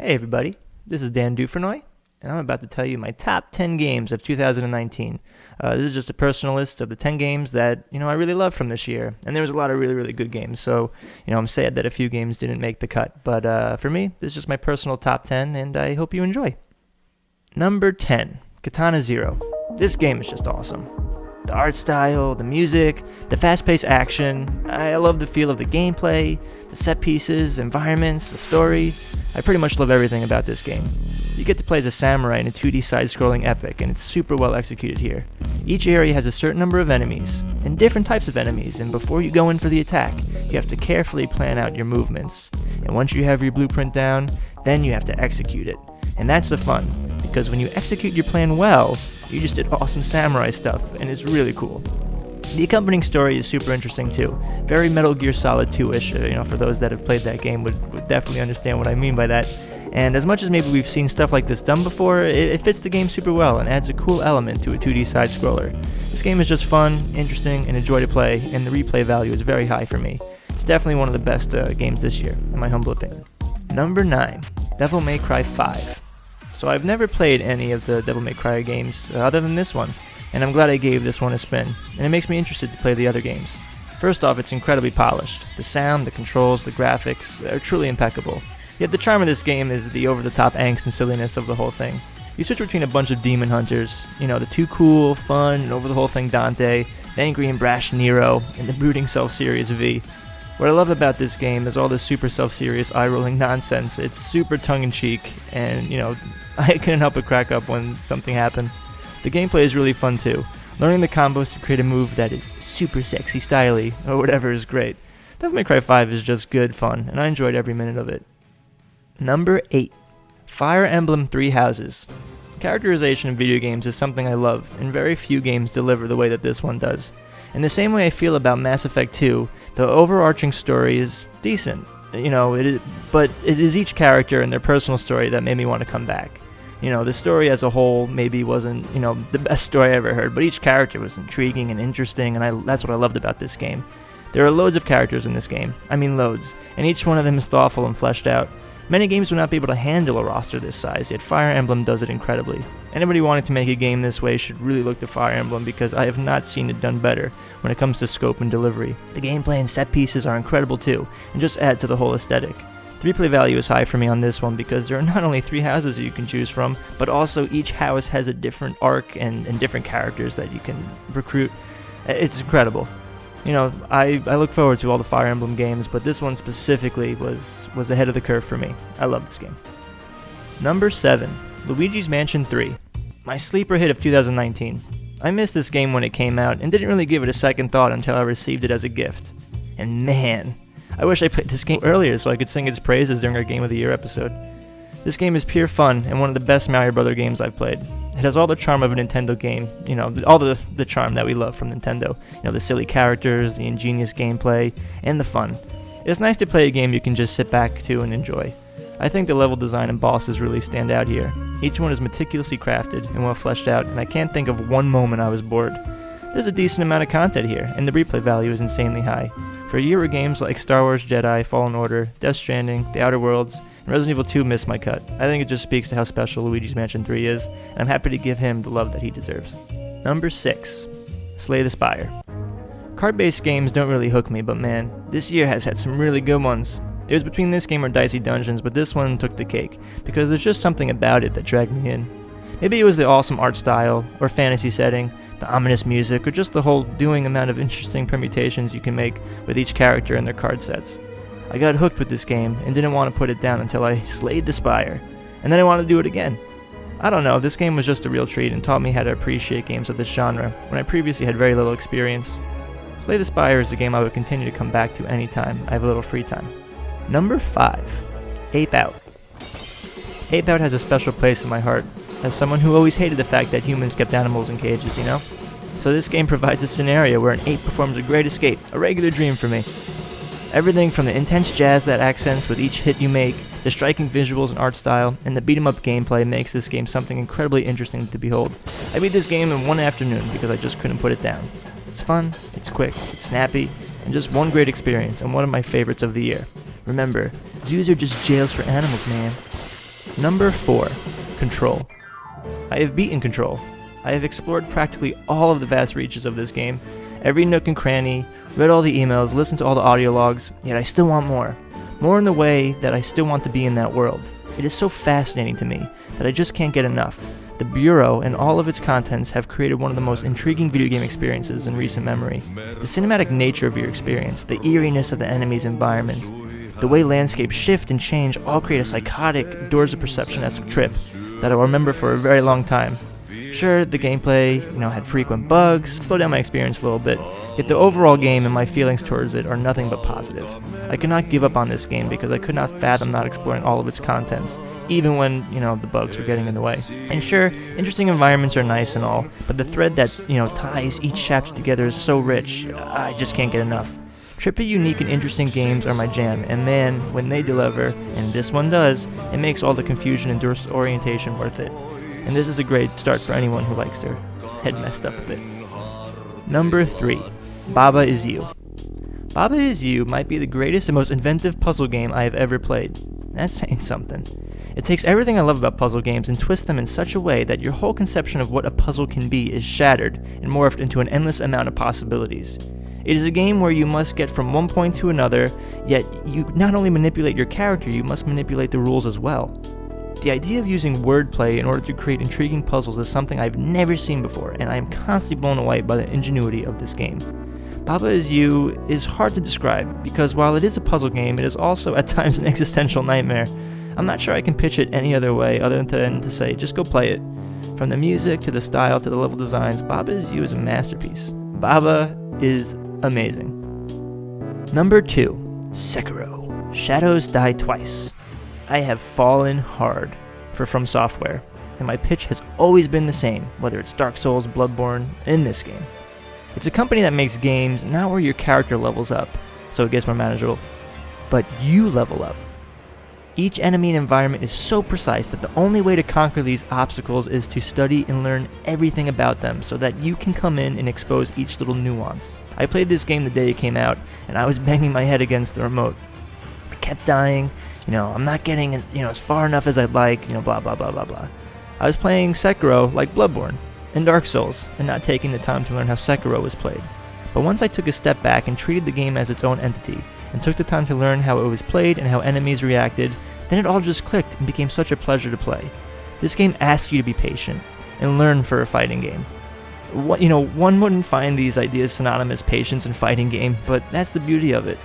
Hey everybody, this is Dan Dufrenoy, and I'm about to tell you my top 10 games of 2019. This is just a personal list of the 10 games that, I really love from this year, and there was a lot of really, really good games, so, I'm sad that a few games didn't make the cut, but for me, this is just my personal top 10, and I hope you enjoy. Number 10, Katana Zero. This game is just awesome. The art style, the music, the fast-paced action. I love the feel of the gameplay, the set pieces, environments, the story. I pretty much love everything about this game. You get to play as a samurai in a 2D side-scrolling epic, and it's super well executed here. Each area has a certain number of enemies, and different types of enemies, and before you go in for the attack, you have to carefully plan out your movements. And once you have your blueprint down, then you have to execute it. And that's the fun, because when you execute your plan well, you just did awesome samurai stuff, and it's really cool. The accompanying story is super interesting too. Very Metal Gear Solid 2-ish, for those that have played that game would definitely understand what I mean by that. And as much as maybe we've seen stuff like this done before, it fits the game super well and adds a cool element to a 2D side-scroller. This game is just fun, interesting, and a joy to play, and the replay value is very high for me. It's definitely one of the best games this year, in my humble opinion. Number 9, Devil May Cry 5. So I've never played any of the Devil May Cry games other than this one, and I'm glad I gave this one a spin, and it makes me interested to play the other games. First off, it's incredibly polished. The sound, the controls, the graphics are truly impeccable. Yet the charm of this game is the over-the-top angst and silliness of the whole thing. You switch between a bunch of demon hunters, the too cool, fun, and over-the-whole-thing Dante, the angry and brash Nero, and the brooding self-serious V. What I love about this game is all this super self-serious eye-rolling nonsense. It's super tongue-in-cheek, and, I couldn't help but crack up when something happened. The gameplay is really fun too. Learning the combos to create a move that is super sexy styly, or whatever is great. Devil May Cry 5 is just good fun, and I enjoyed every minute of it. Number 8, Fire Emblem 3 Houses. Characterization in video games is something I love, and very few games deliver the way that this one does. In the same way I feel about Mass Effect 2, the overarching story is decent, but it is each character and their personal story that made me want to come back. The story as a whole maybe wasn't, the best story I ever heard, but each character was intriguing and interesting, and that's what I loved about this game. There are loads of characters in this game, loads, and each one of them is thoughtful and fleshed out. Many games would not be able to handle a roster this size, yet Fire Emblem does it incredibly. Anybody wanting to make a game this way should really look to Fire Emblem because I have not seen it done better when it comes to scope and delivery. The gameplay and set pieces are incredible too, and just add to the whole aesthetic. The replay value is high for me on this one because there are not only 3 houses you can choose from, but also each house has a different arc and different characters that you can recruit. It's incredible. I look forward to all the Fire Emblem games, but this one specifically was ahead of the curve for me. I love this game. Number 7, Luigis Mansion 3. My sleeper hit of 2019. I missed this game when it came out and didn't really give it a second thought until I received it as a gift. And man, I wish I played this game earlier so I could sing its praises during our Game of the Year episode. This game is pure fun and one of the best Mario Bros. Games I've played. It has all the charm of a Nintendo game, all the charm that we love from Nintendo. The silly characters, the ingenious gameplay, and the fun. It's nice to play a game you can just sit back to and enjoy. I think the level design and bosses really stand out here. Each one is meticulously crafted and well fleshed out, and I can't think of one moment I was bored. There's a decent amount of content here, and the replay value is insanely high. For a year where games like Star Wars Jedi, Fallen Order, Death Stranding, The Outer Worlds, and Resident Evil 2 missed my cut, I think it just speaks to how special Luigi's Mansion 3 is, and I'm happy to give him the love that he deserves. Number 6, Slay the Spire. Card-based games don't really hook me, but man, this year has had some really good ones. It was between this game or Dicey Dungeons, but this one took the cake, because there's just something about it that dragged me in. Maybe it was the awesome art style, or fantasy setting, the ominous music, or just the whole doing amount of interesting permutations you can make with each character and their card sets. I got hooked with this game and didn't want to put it down until I slayed the Spire, and then I wanted to do it again. I don't know, this game was just a real treat and taught me how to appreciate games of this genre when I previously had very little experience. Slay the Spire is a game I would continue to come back to anytime I have a little free time. Number 5, Ape Out. Ape Out has a special place in my heart, as someone who always hated the fact that humans kept animals in cages, So this game provides a scenario where an ape performs a great escape, a regular dream for me. Everything from the intense jazz that accents with each hit you make, the striking visuals and art style, and the beat-em-up gameplay makes this game something incredibly interesting to behold. I beat this game in one afternoon because I just couldn't put it down. It's fun, it's quick, it's snappy, and just one great experience and one of my favorites of the year. Remember, zoos are just jails for animals, man. Number 4, Control. I have beaten Control. I have explored practically all of the vast reaches of this game, every nook and cranny, read all the emails, listened to all the audio logs, yet I still want more. More in the way that I still want to be in that world. It is so fascinating to me that I just can't get enough. The Bureau and all of its contents have created one of the most intriguing video game experiences in recent memory. The cinematic nature of your experience, the eeriness of the enemy's environments, the way landscapes shift and change all create a psychotic, doors of perception-esque trip that I'll remember for a very long time. Sure, the gameplay, had frequent bugs, slowed down my experience a little bit, yet the overall game and my feelings towards it are nothing but positive. I could not give up on this game because I could not fathom not exploring all of its contents, even when, the bugs were getting in the way. And sure, interesting environments are nice and all, but the thread that, ties each chapter together is so rich, I just can't get enough. Trippy, unique, and interesting games are my jam, and man, when they deliver, and this one does, it makes all the confusion and disorientation worth it. And this is a great start for anyone who likes their head messed up a bit. Number 3, Baba Is You. Baba Is You might be the greatest and most inventive puzzle game I have ever played. That's saying something. It takes everything I love about puzzle games and twists them in such a way that your whole conception of what a puzzle can be is shattered and morphed into an endless amount of possibilities. It is a game where you must get from one point to another, yet you not only manipulate your character, you must manipulate the rules as well. The idea of using wordplay in order to create intriguing puzzles is something I've never seen before, and I am constantly blown away by the ingenuity of this game. Baba Is You is hard to describe, because while it is a puzzle game, it is also at times an existential nightmare. I'm not sure I can pitch it any other way other than to say, just go play it. From the music, to the style, to the level designs, Baba Is You is a masterpiece. Baba is amazing. Number 2, Sekiro. Shadows Die Twice. I have fallen hard for From Software, and my pitch has always been the same, whether it's Dark Souls, Bloodborne, in this game. It's a company that makes games not where your character levels up, so it gets more manageable, but you level up. Each enemy and environment is so precise that the only way to conquer these obstacles is to study and learn everything about them so that you can come in and expose each little nuance. I played this game the day it came out, and I was banging my head against the remote. I kept dying, I'm not getting as far enough as I'd like, blah blah blah blah blah. I was playing Sekiro like Bloodborne and Dark Souls, and not taking the time to learn how Sekiro was played. But once I took a step back and treated the game as its own entity, and took the time to learn how it was played and how enemies reacted, then it all just clicked and became such a pleasure to play. This game asks you to be patient and learn for a fighting game. One wouldn't find these ideas synonymous, patience and fighting game, but that's the beauty of it.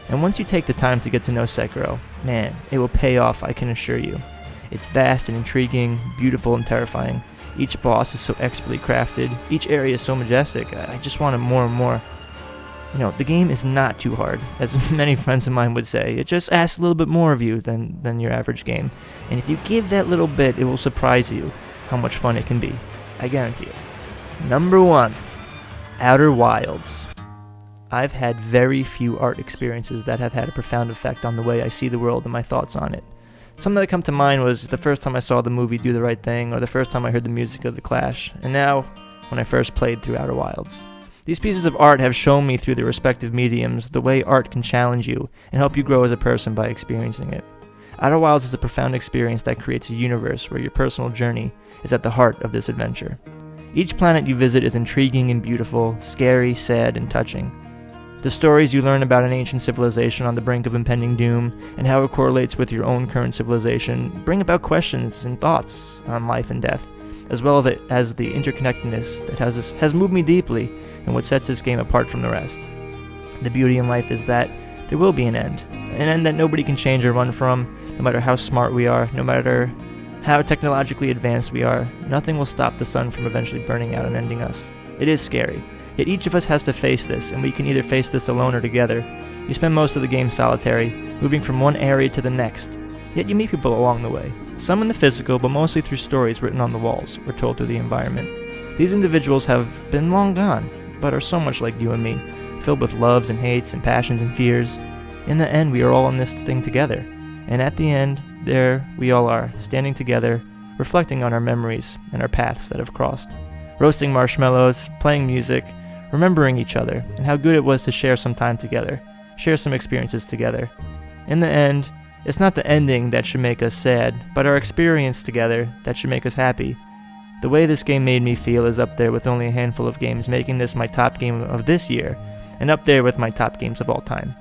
And once you take the time to get to know Sekiro, man, it will pay off, I can assure you. It's vast and intriguing, beautiful and terrifying. Each boss is so expertly crafted, each area is so majestic, I just wanted more and more. The game is not too hard, as many friends of mine would say. It just asks a little bit more of you than your average game. And if you give that little bit, it will surprise you how much fun it can be. I guarantee it. Number 1, Outer Wilds. I've had very few art experiences that have had a profound effect on the way I see the world and my thoughts on it. Some that come to mind was the first time I saw the movie Do the Right Thing, or the first time I heard the music of The Clash, and now when I first played through Outer Wilds. These pieces of art have shown me through their respective mediums the way art can challenge you and help you grow as a person by experiencing it. Outer Wilds is a profound experience that creates a universe where your personal journey is at the heart of this adventure. Each planet you visit is intriguing and beautiful, scary, sad, and touching. The stories you learn about an ancient civilization on the brink of impending doom and how it correlates with your own current civilization bring about questions and thoughts on life and death, as well as the interconnectedness that has moved me deeply and what sets this game apart from the rest. The beauty in life is that there will be an end that nobody can change or run from, no matter how smart we are, no matter how technologically advanced we are. Nothing will stop the sun from eventually burning out and ending us. It is scary. Yet each of us has to face this, and we can either face this alone or together. You spend most of the game solitary, moving from one area to the next. Yet you meet people along the way. Some in the physical, but mostly through stories written on the walls or told through the environment. These individuals have been long gone, but are so much like you and me, filled with loves and hates and passions and fears. In the end, we are all in this thing together. And at the end, there we all are, standing together, reflecting on our memories and our paths that have crossed. Roasting marshmallows, playing music, remembering each other, and how good it was to share some time together, share some experiences together. In the end, It's not the ending that should make us sad, but our experience together that should make us happy. The way this game made me feel is up there with only a handful of games, making this my top game of this year, and up there with my top games of all time.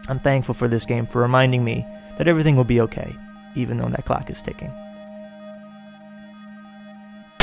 I'm thankful for this game for reminding me that everything will be okay, even though that clock is ticking.